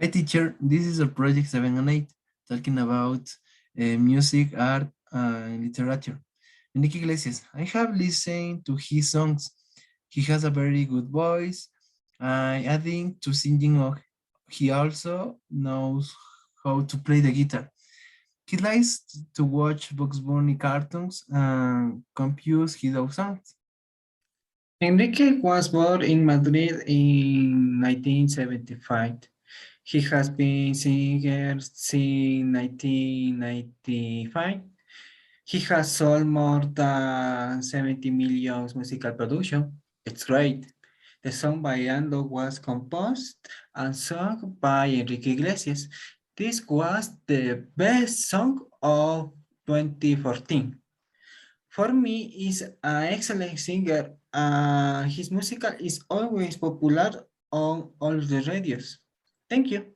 Hi, teacher. This is a project 7 and 8, talking about music, art, and literature. Enrique Iglesias, I have listened to his songs. He has a very good voice. I think to singing, he also knows how to play the guitar. He likes to watch Bugs Bunny cartoons and compose his own songs. Enrique was born in Madrid in 1975. He has been singer since 1995. He has sold more than 70 million musical production. It's great. The song Bailando was composed and sung by Enrique Iglesias. This was the best song of 2014. For me, he's an excellent singer. His music is always popular on all the radios. Thank you.